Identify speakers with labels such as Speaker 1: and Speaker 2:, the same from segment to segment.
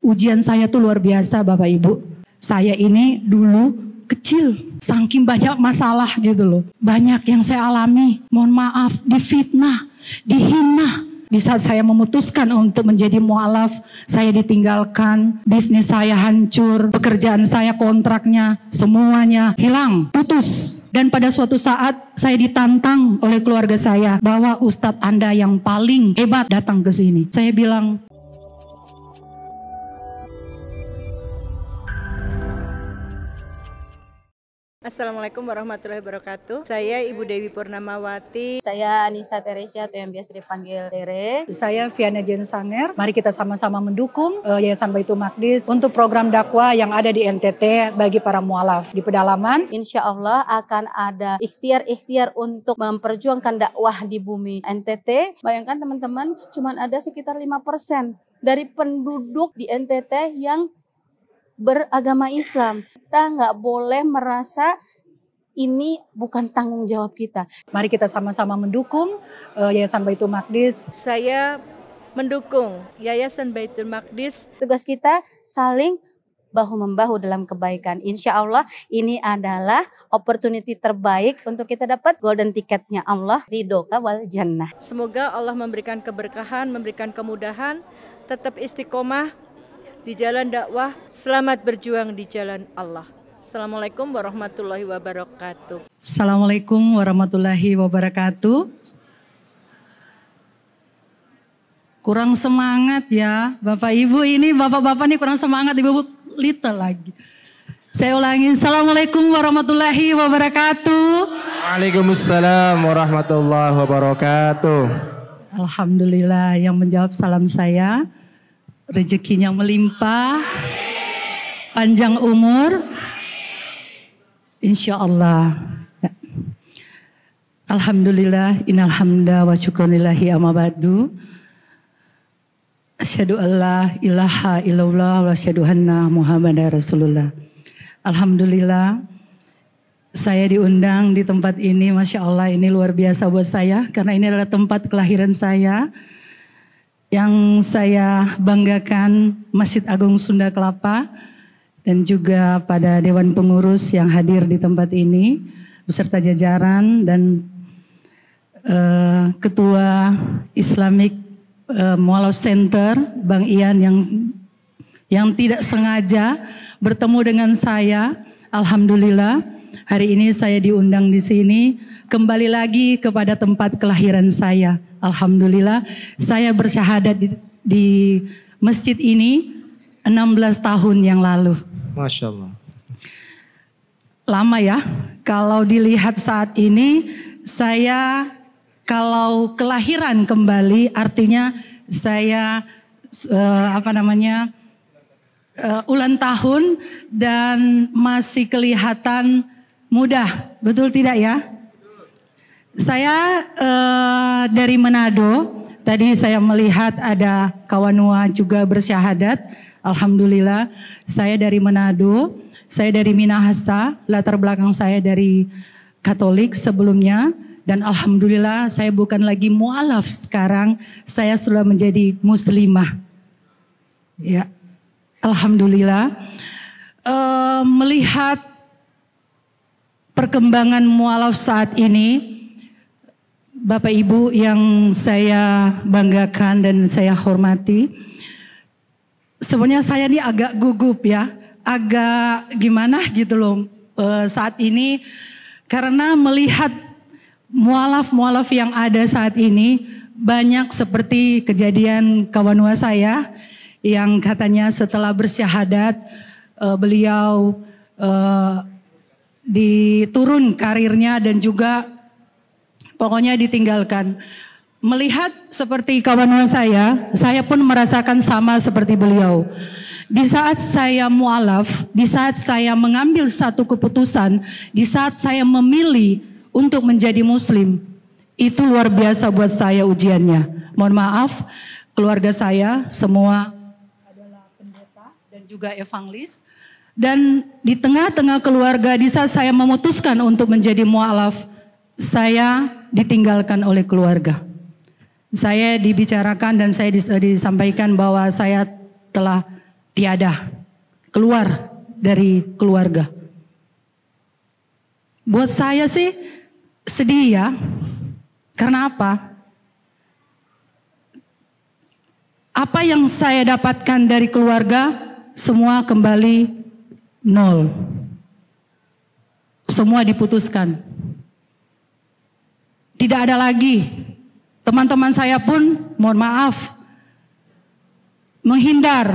Speaker 1: Ujian saya tuh luar biasa Bapak Ibu. Saya ini dulu kecil, saking banyak masalah gitu loh. Banyak yang saya alami, mohon maaf, difitnah, dihina. Di saat saya memutuskan untuk menjadi mu'alaf, saya ditinggalkan, bisnis saya hancur, pekerjaan saya kontraknya, semuanya hilang, putus. Dan pada suatu saat saya ditantang oleh keluarga saya bahwa Ustadz Anda yang paling hebat datang ke sini. Saya bilang,
Speaker 2: Assalamualaikum warahmatullahi wabarakatuh. Saya Ibu Dewi Purnamawati.
Speaker 3: Saya Anissa Teresia atau yang biasa dipanggil Tere.
Speaker 1: Saya Viana Jen Sanger. Mari kita sama-sama mendukung Yayasan Baitul Maqdis untuk program dakwah yang ada di NTT bagi para mu'alaf. Di pedalaman,
Speaker 3: Insya Allah akan ada ikhtiar-ikhtiar untuk memperjuangkan dakwah di bumi NTT. Bayangkan teman-teman, cuma ada sekitar 5% dari penduduk di NTT yang beragama Islam. Kita nggak boleh merasa ini bukan tanggung jawab kita.
Speaker 1: mari kita sama-sama mendukung Yayasan Baitul Maqdis.
Speaker 2: Saya mendukung Yayasan Baitul Maqdis.
Speaker 3: Tugas kita saling bahu-membahu dalam kebaikan. Insya Allah ini adalah opportunity terbaik untuk kita dapat golden ticketnya Allah, ridho wal jannah.
Speaker 2: Semoga Allah memberikan keberkahan, memberikan kemudahan, tetap istiqomah di jalan dakwah, selamat berjuang di jalan Allah. Assalamualaikum warahmatullahi wabarakatuh.
Speaker 1: Assalamualaikum warahmatullahi wabarakatuh. Kurang semangat ya Bapak Ibu, ini Bapak-Bapak nih kurang semangat, Ibu little lagi. Saya ulangi, Assalamualaikum warahmatullahi wabarakatuh.
Speaker 4: Waalaikumsalam warahmatullahi wabarakatuh.
Speaker 1: Alhamdulillah, yang menjawab salam saya rezekinya melimpah, panjang umur, insya Allah. Ya. Alhamdulillah, innal hamda wa syukranillahi amma ba'du. Asyhadu an la ilaha illallah wa asyhadu anna Muhammadar Rasulullah. Alhamdulillah, saya diundang di tempat ini, Masya Allah, ini luar biasa buat saya karena ini adalah tempat kelahiran saya. Yang saya banggakan Masjid Agung Sunda Kelapa dan juga pada Dewan Pengurus yang hadir di tempat ini beserta jajaran dan Ketua Islamic Mu'alaf Center Bang Ian yang tidak sengaja bertemu dengan saya. Alhamdulillah hari ini saya diundang di sini kembali lagi kepada tempat kelahiran saya. Alhamdulillah saya bersyahadat di masjid ini 16 tahun yang lalu.
Speaker 4: Masya Allah.
Speaker 1: Lama ya, kalau dilihat saat ini saya kalau kelahiran kembali artinya saya ulang tahun dan masih kelihatan muda, betul tidak ya? Saya dari Manado, tadi saya melihat ada Kawanua juga bersyahadat. Alhamdulillah, saya dari Manado, saya dari Minahasa, latar belakang saya dari Katolik sebelumnya. Dan Alhamdulillah saya bukan lagi mu'alaf sekarang, saya sudah menjadi muslimah. Ya, Alhamdulillah. Melihat perkembangan mu'alaf saat ini, Bapak Ibu yang saya banggakan dan saya hormati, sebenarnya saya ini agak gugup ya, agak gimana gitu loh saat ini karena melihat mu'alaf yang ada saat ini banyak seperti kejadian kawanua saya yang katanya setelah bersyahadat beliau diturun karirnya dan juga pokoknya ditinggalkan. Melihat seperti kawan saya pun merasakan sama seperti beliau. Di saat saya mu'alaf, di saat saya mengambil satu keputusan, di saat saya memilih untuk menjadi muslim, itu luar biasa buat saya ujiannya. Mohon maaf, keluarga saya semua adalah pendeta dan juga evangelis. Dan di tengah-tengah keluarga, di saat saya memutuskan untuk menjadi mu'alaf, saya ditinggalkan oleh keluarga. Saya dibicarakan dan saya disampaikan bahwa saya telah tiada keluar dari keluarga. Buat saya sih sedih ya. Karena apa? Apa yang saya dapatkan dari keluarga semua kembali nol. Semua diputuskan. Tidak ada lagi. Teman-teman saya pun mohon maaf menghindar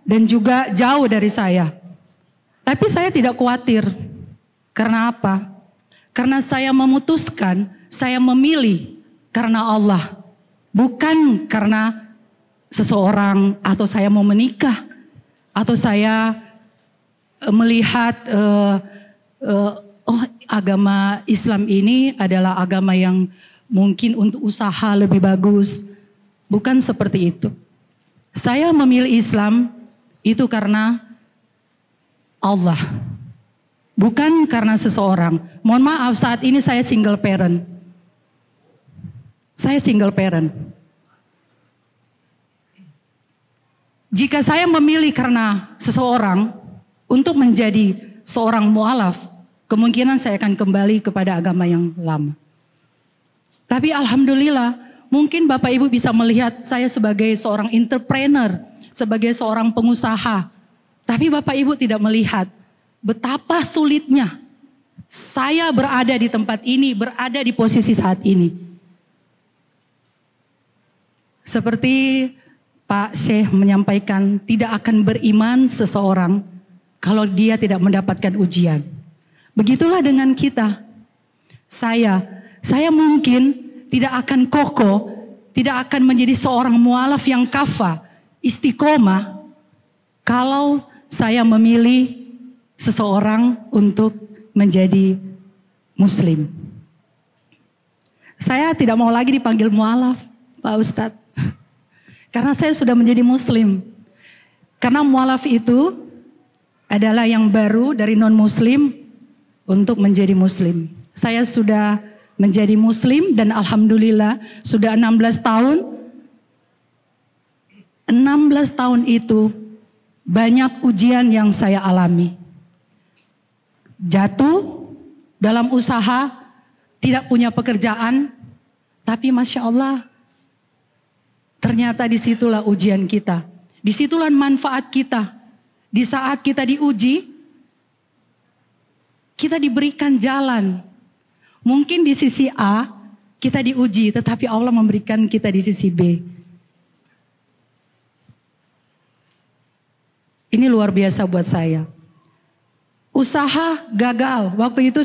Speaker 1: dan juga jauh dari saya. Tapi saya tidak khawatir. Karena apa? Karena saya memutuskan, saya memilih karena Allah. Bukan karena seseorang atau saya mau menikah. Atau saya melihat agama Islam ini adalah agama yang mungkin untuk usaha lebih bagus. Bukan seperti itu. Saya memilih Islam itu karena Allah. Bukan karena seseorang. Mohon maaf, saat ini saya single parent. Saya single parent. Jika saya memilih karena seseorang untuk menjadi seorang mu'alaf, kemungkinan saya akan kembali kepada agama yang lama. Tapi alhamdulillah, mungkin Bapak Ibu bisa melihat saya sebagai seorang entrepreneur, sebagai seorang pengusaha. Tapi Bapak Ibu tidak melihat betapa sulitnya saya berada di tempat ini, berada di posisi saat ini. Seperti Pak Syekh menyampaikan, tidak akan beriman seseorang kalau dia tidak mendapatkan ujian. Begitulah dengan kita. Saya mungkin tidak akan kokoh, tidak akan menjadi seorang mu'alaf yang kafah, istiqomah, kalau saya memilih seseorang untuk menjadi muslim. Saya tidak mau lagi dipanggil mu'alaf, Pak Ustadz. Karena saya sudah menjadi muslim. Karena mu'alaf itu adalah yang baru dari non-muslim untuk menjadi muslim. Saya sudah menjadi muslim dan alhamdulillah sudah 16 tahun. 16 tahun itu banyak ujian yang saya alami. Jatuh dalam usaha, tidak punya pekerjaan, tapi Masya Allah, ternyata disitulah ujian kita. Disitulah manfaat kita. Di saat kita diuji, kita diberikan jalan. Mungkin di sisi A, kita diuji, tetapi Allah memberikan kita di sisi B. Ini luar biasa buat saya. Usaha gagal. Waktu itu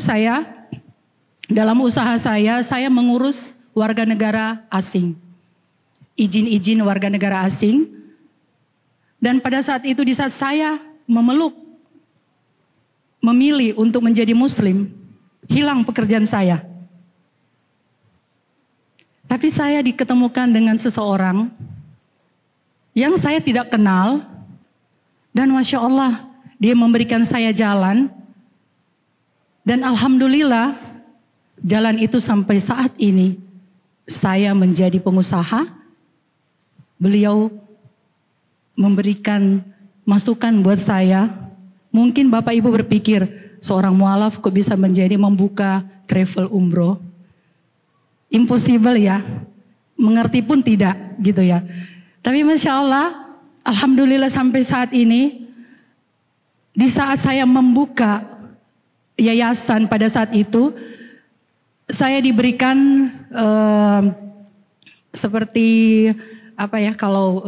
Speaker 1: dalam usaha saya mengurus warga negara asing. Izin-izin warga negara asing. Dan pada saat itu, di saat saya memilih untuk menjadi muslim, hilang pekerjaan saya. Tapi saya diketemukan dengan seseorang yang saya tidak kenal. Dan Masya Allah, dia memberikan saya jalan. Dan alhamdulillah, jalan itu sampai saat ini, saya menjadi pengusaha. Beliau memberikan masukan buat saya. Mungkin Bapak Ibu berpikir, seorang mu'alaf kok bisa membuka travel umroh. Impossible ya. Mengerti pun tidak gitu ya. Tapi Masya Allah, alhamdulillah sampai saat ini, di saat saya membuka yayasan pada saat itu, saya diberikan seperti apa ya kalau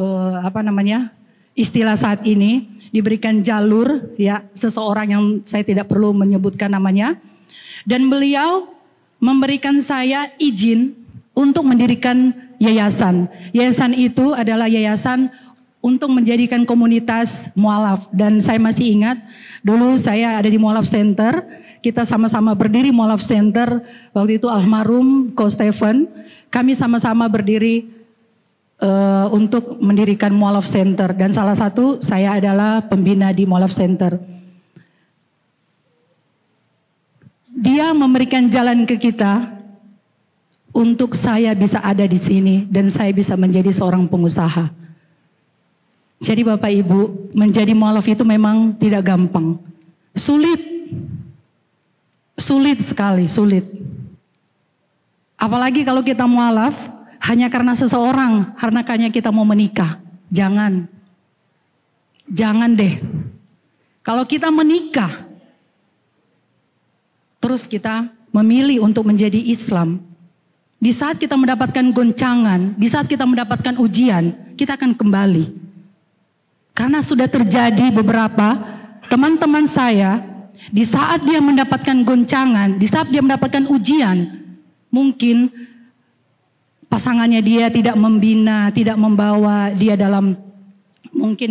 Speaker 1: istilah saat ini, diberikan jalur ya, seseorang yang saya tidak perlu menyebutkan namanya, dan beliau memberikan saya izin untuk mendirikan yayasan. Yayasan itu adalah yayasan untuk menjadikan komunitas mu'alaf. Dan saya masih ingat dulu saya ada di Mu'alaf Center, kita sama-sama berdiri Mu'alaf Center, waktu itu almarhum Ko Stephen, kami sama-sama berdiri untuk mendirikan Mu'alaf Center, dan salah satu saya adalah pembina di Mu'alaf Center. Dia memberikan jalan ke kita untuk saya bisa ada di sini dan saya bisa menjadi seorang pengusaha. Jadi Bapak Ibu, menjadi mualaf itu memang tidak gampang. Sulit. Sulit sekali, sulit. Apalagi kalau kita mualaf hanya karena seseorang, karena kita mau menikah. Jangan. Jangan deh. Kalau kita menikah, terus kita memilih untuk menjadi Islam, di saat kita mendapatkan goncangan, di saat kita mendapatkan ujian, kita akan kembali. Karena sudah terjadi beberapa teman-teman saya, di saat dia mendapatkan goncangan, di saat dia mendapatkan ujian, mungkin pasangannya dia tidak membina, tidak membawa dia dalam mungkin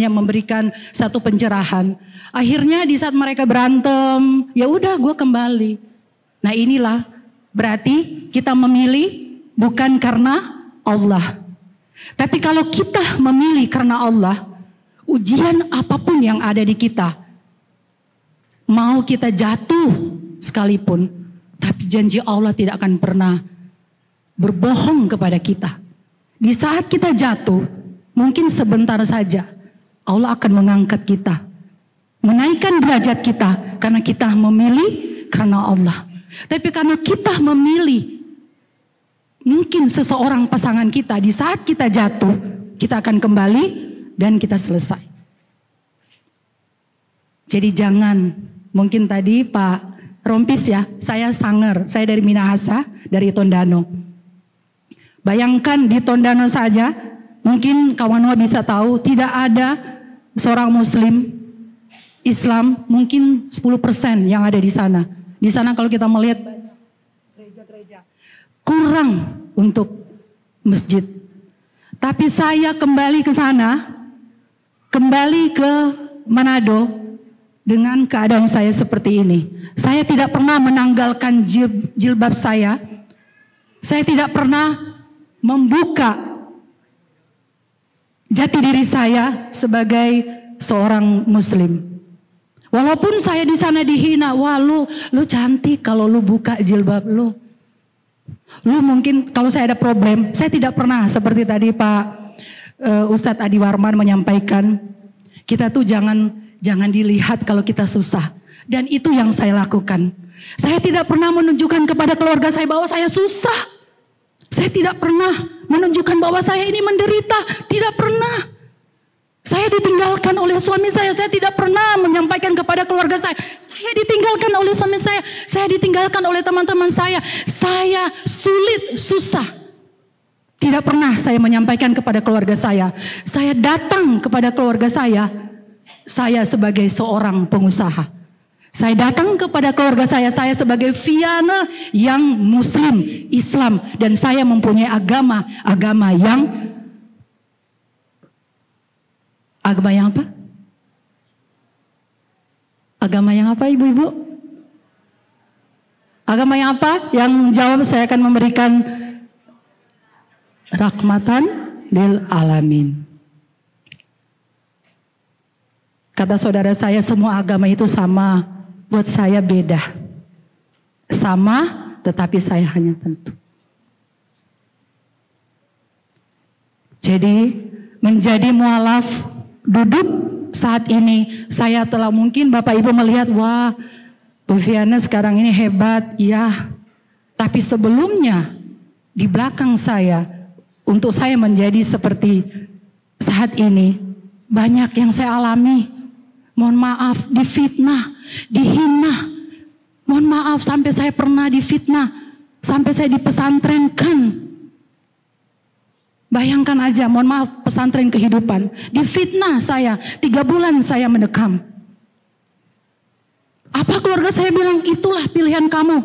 Speaker 1: memberikan satu pencerahan. Akhirnya di saat mereka berantem, ya udah gue kembali. Nah inilah berarti kita memilih bukan karena Allah. Tapi kalau kita memilih karena Allah, ujian apapun yang ada di kita, mau kita jatuh sekalipun, tapi janji Allah tidak akan pernah berbohong kepada kita. Di saat kita jatuh, mungkin sebentar saja, Allah akan mengangkat kita, menaikkan derajat kita, karena kita memilih karena Allah. Tapi karena kita memilih mungkin seseorang pasangan kita, di saat kita jatuh, kita akan kembali dan kita selesai. Jadi jangan, mungkin tadi Pak Rompis ya, saya Sanger, saya dari Minahasa, dari Tondano. Bayangkan di Tondano saja, mungkin kawan bisa tahu, tidak ada seorang Muslim Islam, mungkin 10% yang ada di sana. Di sana kalau kita melihat gereja-gereja, kurang untuk masjid. Tapi saya kembali ke sana, kembali ke Manado dengan keadaan saya seperti ini. Saya tidak pernah menanggalkan jilbab saya. Saya tidak pernah membuka jati diri saya sebagai seorang Muslim. Walaupun saya di sana dihina, wah lu cantik kalau lu buka jilbab lu. Lu mungkin kalau saya ada problem, saya tidak pernah seperti tadi Pak Ustadz Adi Warman menyampaikan, kita tuh jangan dilihat kalau kita susah. Dan itu yang saya lakukan. Saya tidak pernah menunjukkan kepada keluarga saya bahwa saya susah. Saya tidak pernah menunjukkan bahwa saya ini menderita, tidak pernah. Saya ditinggalkan oleh suami saya tidak pernah menyampaikan kepada keluarga saya ditinggalkan oleh suami saya ditinggalkan oleh teman-teman saya sulit, susah. Tidak pernah saya menyampaikan kepada keluarga saya datang kepada keluarga saya sebagai seorang pengusaha. Saya datang kepada keluarga saya sebagai Viana yang Muslim, Islam, dan saya mempunyai agama yang apa? Agama yang apa ibu-ibu? Agama yang apa? Yang jawab saya akan memberikan rahmatan lil alamin. Kata saudara saya, semua agama itu sama, buat saya beda. Sama, tetapi saya hanya tentu. Jadi menjadi mualaf, duduk saat ini, saya telah mungkin Bapak Ibu melihat, wah Bu Viana sekarang ini hebat, ya. Tapi sebelumnya, di belakang saya, untuk saya menjadi seperti saat ini, banyak yang saya alami. Mohon maaf, difitnah, dihina. Mohon maaf, sampai saya pernah difitnah, sampai saya dipesantrenkan. Bayangkan aja, mohon maaf, pesantren kehidupan. Difitnah saya, 3 bulan saya mendekam. Apa keluarga saya bilang, itulah pilihan kamu.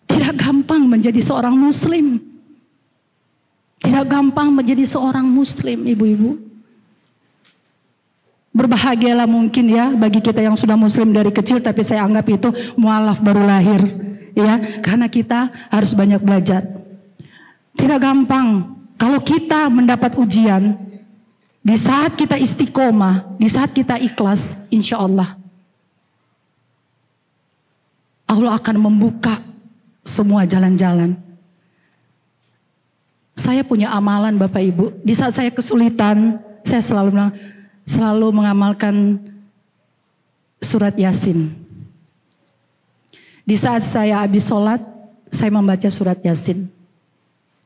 Speaker 1: Tidak gampang menjadi seorang Muslim. Tidak gampang menjadi seorang Muslim, ibu-ibu. Berbahagialah mungkin ya bagi kita yang sudah Muslim dari kecil, tapi saya anggap itu mualaf baru lahir. Ya, karena kita harus banyak belajar. Tidak gampang kalau kita mendapat ujian. Di saat kita istiqomah, di saat kita ikhlas, insya Allah Allah akan membuka semua jalan-jalan. Saya punya amalan Bapak Ibu. Di saat saya kesulitan, saya selalu mengamalkan surat Yasin. Di saat saya habis sholat, saya membaca surat Yasin.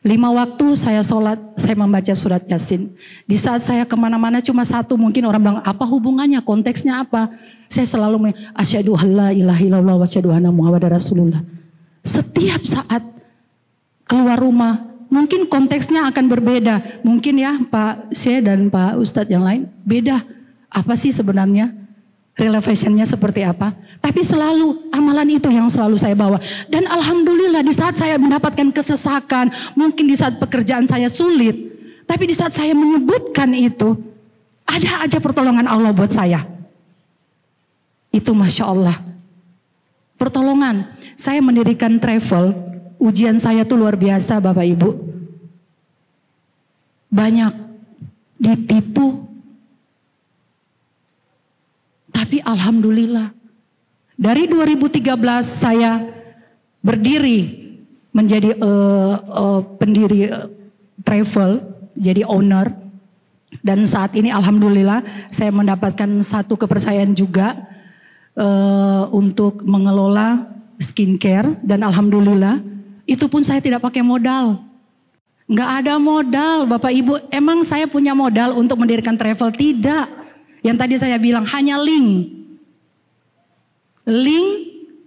Speaker 1: 5 waktu saya sholat, saya membaca surat Yasin. Di saat saya kemana-mana cuma satu, mungkin orang bilang apa hubungannya, konteksnya apa? Saya selalu asyhadu alla ilaha illallah wa asyhadu anna muhammadar rasulullah. Setiap saat keluar rumah, mungkin konteksnya akan berbeda. Mungkin ya Pak Syekh dan Pak Ustadz yang lain beda. Apa sih sebenarnya? Relevationnya seperti apa? Tapi selalu amalan itu yang selalu saya bawa. Dan alhamdulillah di saat saya mendapatkan kesesakan, mungkin di saat pekerjaan saya sulit, tapi di saat saya menyebutkan itu, ada aja pertolongan Allah buat saya. Itu Masya Allah. Pertolongan. Saya mendirikan travel, ujian saya tuh luar biasa Bapak Ibu. Banyak ditipu. Tapi alhamdulillah, dari 2013 saya berdiri menjadi pendiri travel, jadi owner. Dan saat ini alhamdulillah saya mendapatkan satu kepercayaan juga untuk mengelola skincare. Dan alhamdulillah itu pun saya tidak pakai modal. Nggak ada modal Bapak Ibu. Emang saya punya modal untuk mendirikan travel? Tidak. Yang tadi saya bilang hanya link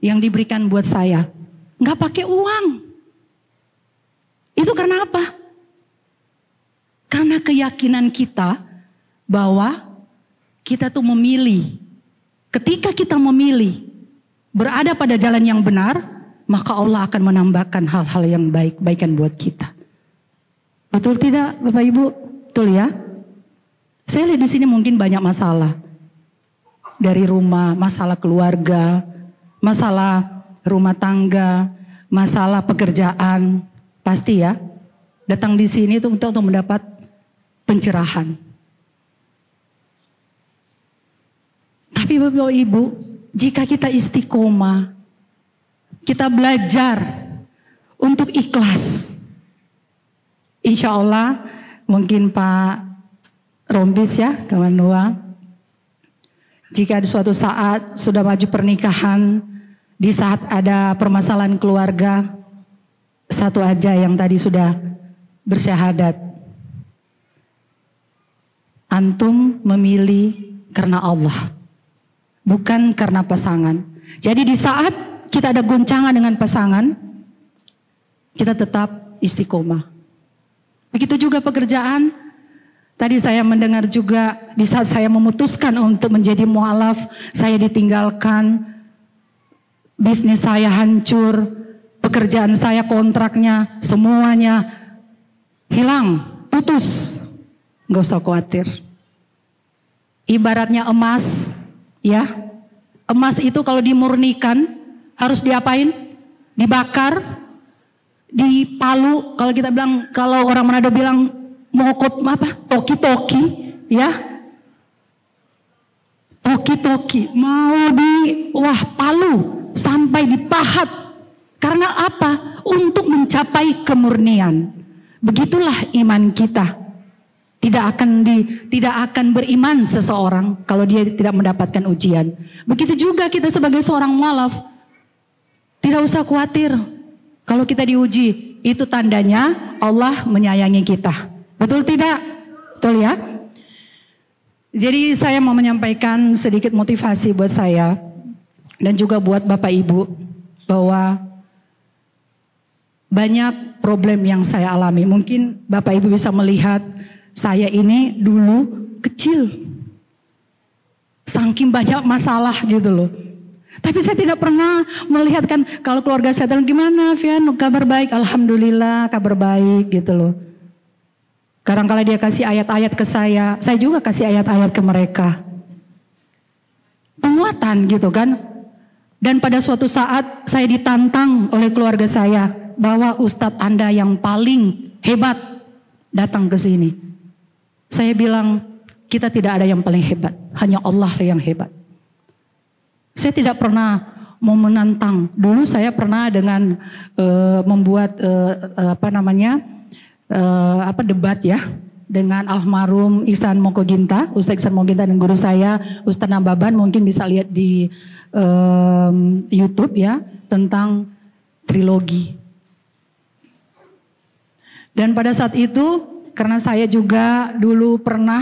Speaker 1: yang diberikan buat saya, nggak pakai uang. Itu karena apa? Karena keyakinan kita bahwa kita tuh memilih. Ketika kita memilih berada pada jalan yang benar, maka Allah akan menambahkan hal-hal yang baik-baikan buat kita. Betul tidak Bapak Ibu? Betul ya? Saya lihat di sini mungkin banyak masalah. Dari rumah, masalah keluarga, masalah rumah tangga, masalah pekerjaan. Pasti ya, datang di sini itu untuk mendapat pencerahan. Tapi Bapak Ibu, jika kita istiqomah, kita belajar untuk ikhlas. Insya Allah mungkin Pak Rombis ya, kawan Noah. Jika di suatu saat sudah maju pernikahan, di saat ada permasalahan keluarga, satu aja yang tadi sudah bersyahadat. Antum memilih karena Allah, bukan karena pasangan. Jadi di saat kita ada goncangan dengan pasangan, kita tetap istiqomah. Begitu juga pekerjaan. Tadi saya mendengar juga di saat saya memutuskan untuk menjadi mu'alaf, saya ditinggalkan, bisnis saya hancur, pekerjaan saya kontraknya semuanya hilang, putus. Gak usah khawatir. Ibaratnya emas, ya. Emas itu kalau dimurnikan harus diapain? Dibakar, dipalu. Kalau kita bilang, kalau orang Manado bilang mokot apa? Toki-toki, ya. Toki-toki mau palu sampai dipahat. Karena apa? Untuk mencapai kemurnian. Begitulah iman kita. Tidak akan beriman seseorang kalau dia tidak mendapatkan ujian. Begitu juga kita sebagai seorang mu'alaf. Tidak usah khawatir kalau kita diuji. Itu tandanya Allah menyayangi kita. Betul tidak? Betul ya? Jadi saya mau menyampaikan sedikit motivasi buat saya dan juga buat Bapak Ibu bahwa banyak problem yang saya alami. Mungkin Bapak Ibu bisa melihat saya ini dulu kecil. Saking banyak masalah gitu loh. Tapi saya tidak pernah melihatkan kalau keluarga saya bilang gimana Fian, kabar baik, alhamdulillah kabar baik gitu loh. Kadang-kala dia kasih ayat-ayat ke saya juga kasih ayat-ayat ke mereka. Penguatan gitu kan. Dan pada suatu saat saya ditantang oleh keluarga saya bahwa Ustadz Anda yang paling hebat datang ke sini. Saya bilang kita tidak ada yang paling hebat, hanya Allah yang hebat. Saya tidak pernah mau menantang. Dulu saya pernah dengan membuat debat ya dengan almarhum Ihsan Mokoginta, Ustaz Ihsan Mokoginta dan guru saya Ustaz Nababan, mungkin bisa lihat di YouTube ya, tentang trilogi. Dan pada saat itu karena saya juga dulu pernah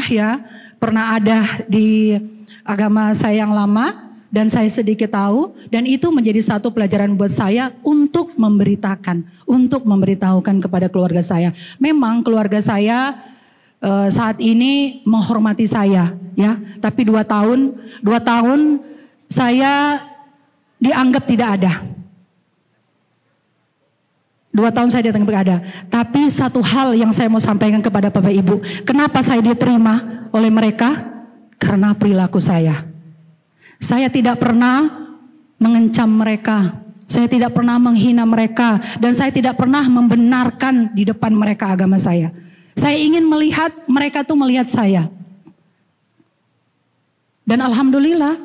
Speaker 1: ada di agama saya yang lama dan saya sedikit tahu, dan itu menjadi satu pelajaran buat saya untuk memberitahukan kepada keluarga saya. Memang keluarga saya saat ini menghormati saya ya, tapi 2 tahun saya dianggap tidak ada. 2 tahun saya datang ada. Tapi satu hal yang saya mau sampaikan kepada Bapak Ibu. Kenapa saya diterima oleh mereka? Karena perilaku saya. Saya tidak pernah mengencam mereka. Saya tidak pernah menghina mereka. Dan saya tidak pernah membenarkan di depan mereka agama saya. Saya ingin melihat mereka tuh melihat saya. Dan alhamdulillah,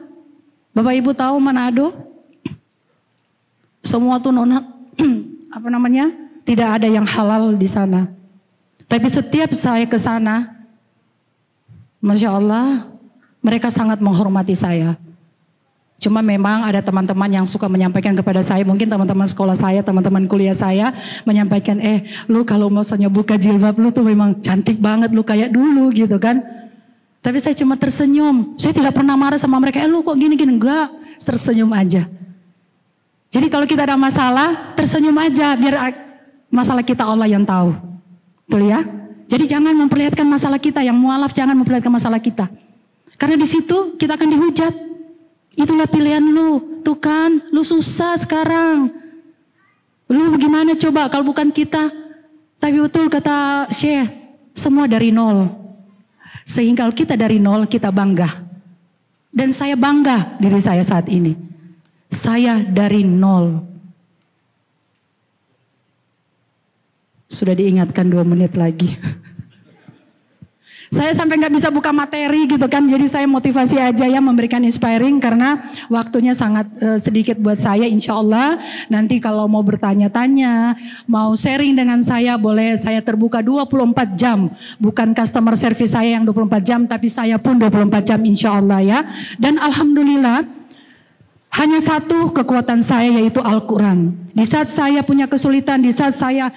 Speaker 1: Bapak Ibu tahu Manado, semua tuh tidak ada yang halal di sana. Tapi setiap saya ke sana, Masya Allah, mereka sangat menghormati saya. Cuma memang ada teman-teman yang suka menyampaikan kepada saya, mungkin teman-teman sekolah saya, teman-teman kuliah saya, menyampaikan, lu kalau misalnya buka jilbab lu tuh memang cantik banget, lu kayak dulu gitu kan. Tapi saya cuma tersenyum, saya tidak pernah marah sama mereka, lu kok gini-gini, enggak, tersenyum aja. Jadi kalau kita ada masalah, tersenyum aja, biar masalah kita Allah yang tahu. Betul ya? Jadi jangan memperlihatkan masalah kita, yang mualaf jangan memperlihatkan masalah kita. Karena di situ kita akan dihujat. Itulah pilihan lu, tuh kan, lu susah sekarang. Lu bagaimana coba kalau bukan kita? Tapi betul kata Syekh, semua dari nol. Sehingga kalau kita dari nol, kita bangga. Dan saya bangga diri saya saat ini. Saya dari nol. Sudah diingatkan 2 menit lagi. Saya sampai nggak bisa buka materi gitu kan. Jadi saya motivasi aja ya, memberikan inspiring karena waktunya sangat sedikit buat saya. Insya Allah nanti kalau mau bertanya-tanya, mau sharing dengan saya, boleh, saya terbuka 24 jam. Bukan customer service saya yang 24 jam, tapi saya pun 24 jam insya Allah ya. Dan alhamdulillah, hanya satu kekuatan saya yaitu Al-Quran. Di saat saya punya kesulitan, di saat saya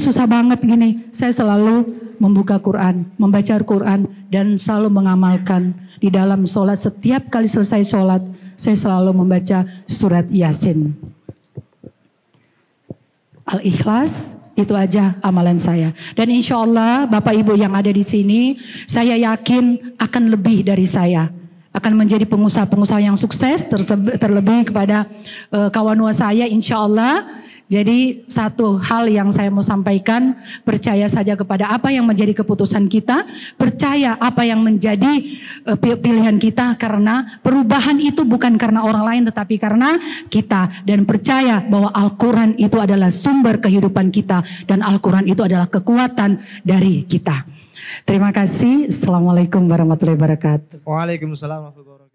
Speaker 1: susah banget gini, saya selalu membuka Quran, membaca Al-Quran, dan selalu mengamalkan. Di dalam sholat, setiap kali selesai sholat, saya selalu membaca surat Yasin. Al-Ikhlas, itu aja amalan saya. Dan insya Allah Bapak Ibu yang ada di sini, saya yakin akan lebih dari saya. Akan menjadi pengusaha-pengusaha yang sukses, terlebih kepada kawan saya insya Allah. Jadi satu hal yang saya mau sampaikan, percaya saja kepada apa yang menjadi keputusan kita, percaya apa yang menjadi pilihan kita, karena perubahan itu bukan karena orang lain tetapi karena kita, dan percaya bahwa Al-Quran itu adalah sumber kehidupan kita dan Al-Quran itu adalah kekuatan dari kita. Terima kasih. Assalamualaikum warahmatullahi wabarakatuh.
Speaker 4: Waalaikumsalam warahmatullahi wabarakatuh.